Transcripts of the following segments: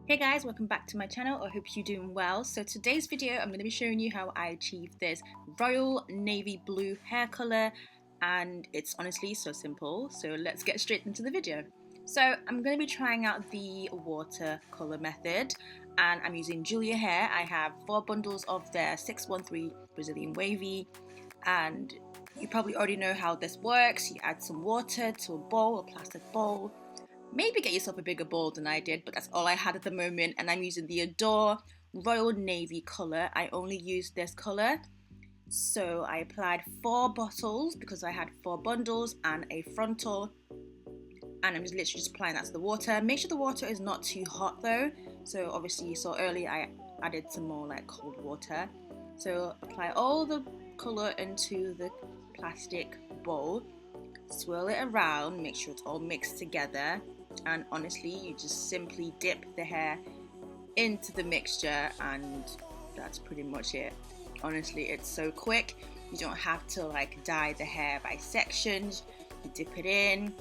Hey guys, welcome back to my channel. I hope you're doing well. So today's video, I'm going to be showing you how I achieved this royal navy blue hair color, and it's honestly so simple. So let's get straight into the video. So I'm going to be trying out the watercolor method, and I'm using Julia hair. I have 4 bundles of their 613 Brazilian wavy, and you probably already know how this works. You add some water to a bowl, a plastic bowl. Maybe get yourself a bigger bowl than I did, but that's all I had at the moment, and I'm using the Adore Royal Navy colour. I only used this colour, so I applied 4 bottles because I had 4 bundles and a frontal, and I'm just literally just applying that to the water. Make sure the water is not too hot though, so obviously you saw earlier I added some more like cold water. So apply all the colour into the plastic bowl, swirl it around, make sure it's all mixed together, and honestly you just simply dip the hair into the mixture and that's pretty much it. Honestly, it's so quick. You don't have to like dye the hair by sections. You dip it in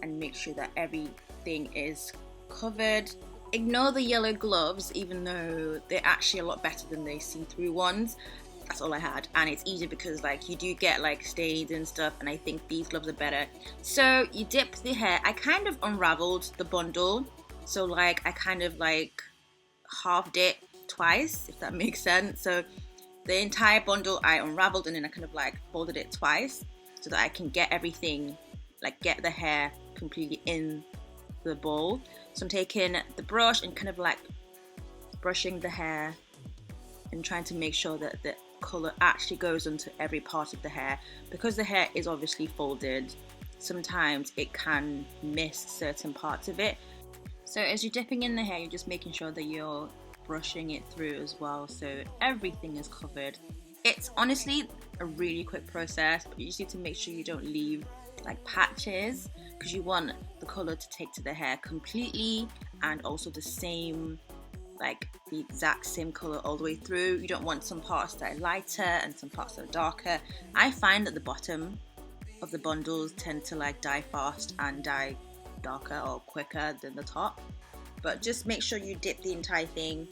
and make sure that everything is covered. Ignore the yellow gloves, even though they're actually a lot better than the see-through ones. That's all I had, and it's easy because like you do get like stains and stuff, and I think these gloves are better. So you dip the hair. I kind of unraveled the bundle, so like I kind of like halved it twice, if that makes sense. So the entire bundle I unraveled, and then I kind of like folded it twice so that I can get everything, like get the hair completely in the bowl. So I'm taking the brush and kind of like brushing the hair and trying to make sure that the colour actually goes onto every part of the hair. Because the hair is obviously folded, sometimes it can miss certain parts of it. So as you're dipping in the hair, you're just making sure that you're brushing it through as well, so everything is covered. It's honestly a really quick process, but you just need to make sure you don't leave like patches, because you want the colour to take to the hair completely, and also the same, like the exact same color all the way through. You don't want some parts that are lighter and some parts that are darker. I find that the bottom of the bundles tend to like dye fast and dye darker or quicker than the top, but just make sure you dip the entire thing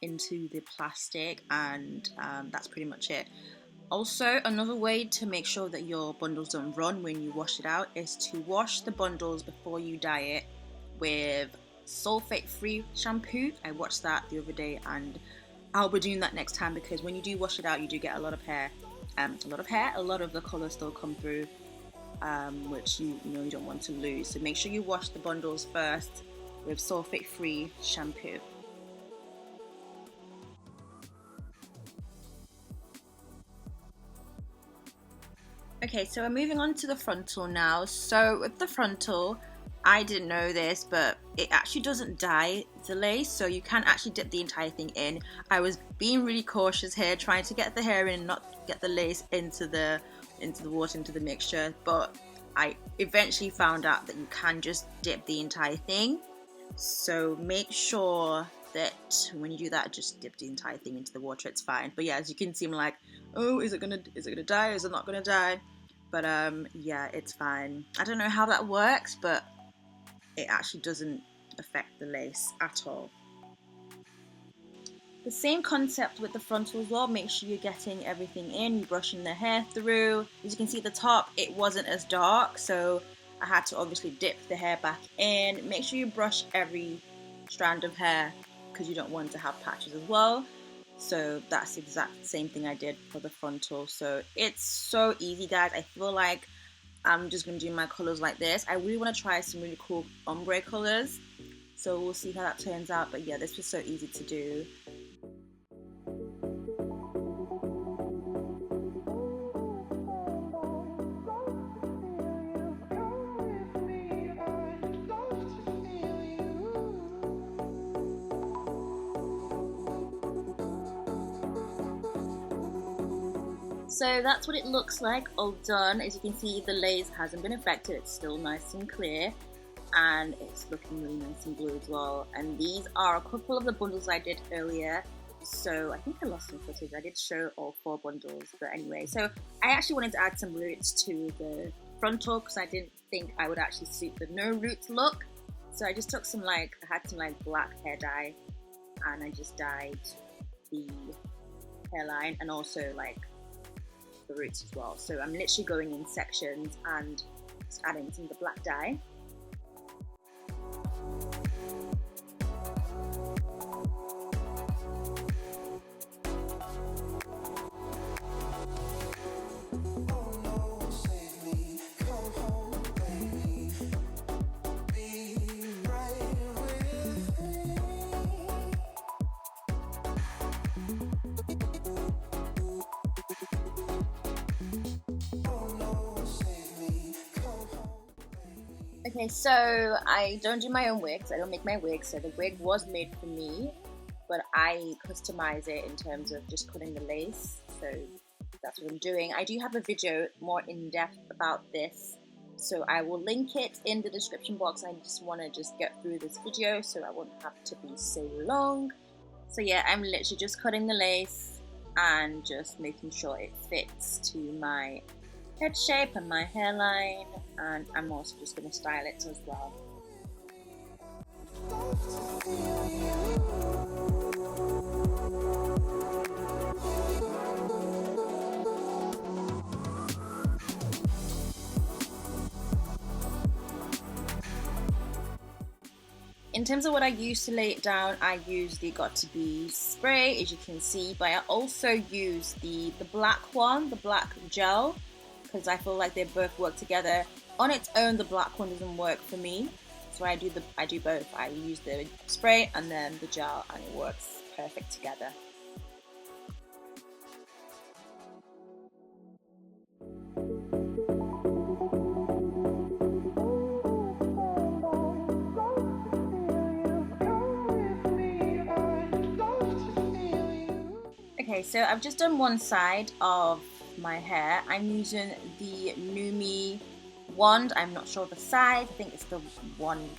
into the plastic, and that's pretty much it. Also, another way to make sure that your bundles don't run when you wash it out is to wash the bundles before you dye it with sulfate-free shampoo. I watched that the other day, and I'll be doing that next time, because when you do wash it out, you do get a lot of hair. A lot of the colour still come through, which you don't want to lose. So make sure you wash the bundles first with sulfate-free shampoo. Okay, so we're moving on to the frontal now. So with the frontal, I didn't know this, but it actually doesn't dye the lace, so you can actually dip the entire thing in. I was being really cautious here, trying to get the hair in and not get the lace into the water, into the mixture, but I eventually found out that you can just dip the entire thing. So make sure that when you do that, just dip the entire thing into the water, it's fine. But yeah, as you can see, I'm like, oh, is it gonna dye? Is it not gonna dye? But yeah, it's fine. I don't know how that works, but it actually doesn't affect the lace at all. The same concept with the frontal as well. Make sure you're getting everything in, you're brushing the hair through. As you can see at the top, it wasn't as dark, so I had to obviously dip the hair back in. Make sure you brush every strand of hair, because you don't want to have patches as well. So that's the exact same thing I did for the frontal. So it's so easy, guys. I feel like I'm just going to do my colours like this. I really want to try some really cool ombre colours, so we'll see how that turns out. But yeah, this was so easy to do. So that's what it looks like all done. As you can see, the lace hasn't been affected, it's still nice and clear, and it's looking really nice and blue as well. And these are a couple of the bundles I did earlier, so I think I lost some footage. I did show all 4 bundles, but anyway. So I actually wanted to add some roots to the frontal, because I didn't think I would actually suit the no roots look. So I just took some I had some black hair dye, and I just dyed the hairline and also the roots as well. So I'm literally going in sections and just adding some of the black dye. Okay, so I don't do my own wigs. I don't make my wigs. So the wig was made for me, but I customize it in terms of just cutting the lace. So that's what I'm doing. I do have a video more in depth about this, so I will link it in the description box. I just want to get through this video so I won't have to be so long. So yeah, I'm literally just cutting the lace and just making sure it fits to my head shape and my hairline, and I'm also just going to style it as well. In terms of what I use to lay it down, I use the Got2b spray, as you can see, but I also use the black one, the black gel, because I feel like they both work together. On its own, the black one doesn't work for me, so I do both. I use the spray and then the gel, and it works perfect together. Okay, so I've just done one side of my hair. I'm using the Numi wand. I'm not sure the size. I think it's the 1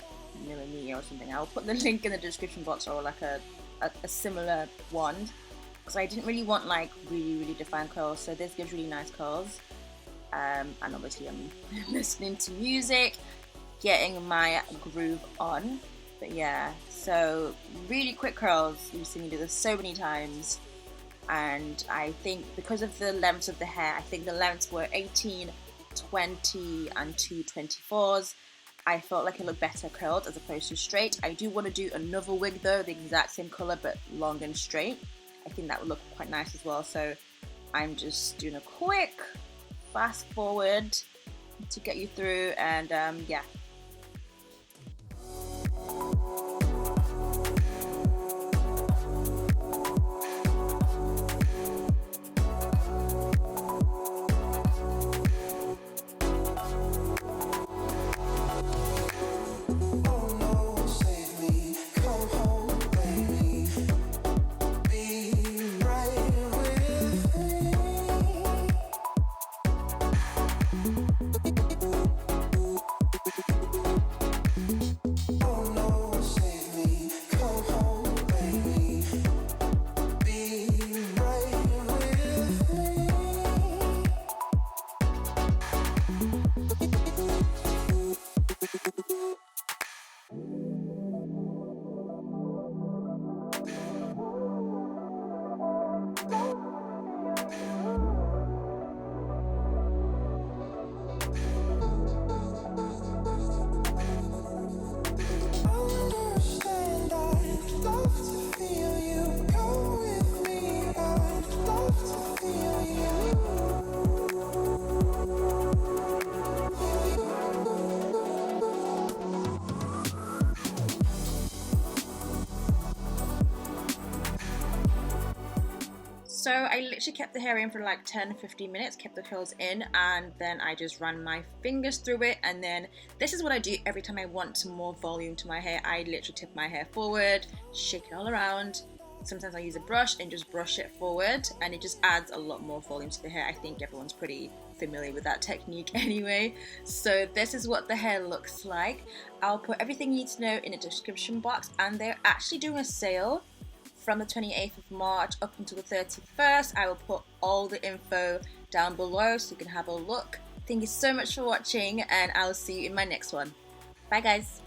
millimeter or something. I'll put the link in the description box, or a similar wand, because I didn't really want really defined curls. So this gives really nice curls. And obviously I'm listening to music, getting my groove on. But yeah, so really quick curls. You've seen me do this so many times. And I think because of the lengths of the hair, I think the lengths were 18, 20 and 224s. I felt like it looked better curled as opposed to straight. I do want to do another wig though, the exact same colour but long and straight. I think that would look quite nice as well. So I'm just doing a quick fast forward to get you through, and yeah. So I literally kept the hair in for like 10-15 minutes, kept the curls in, and then I just ran my fingers through it. And then this is what I do every time I want some more volume to my hair. I literally tip my hair forward, shake it all around. Sometimes I use a brush and just brush it forward, and it just adds a lot more volume to the hair. I think everyone's pretty familiar with that technique anyway. So this is what the hair looks like. I'll put everything you need to know in the description box, and they're actually doing a sale from the 28th of March up until the 31st. I will put all the info down below so you can have a look. Thank you so much for watching, and I'll see you in my next one. Bye guys.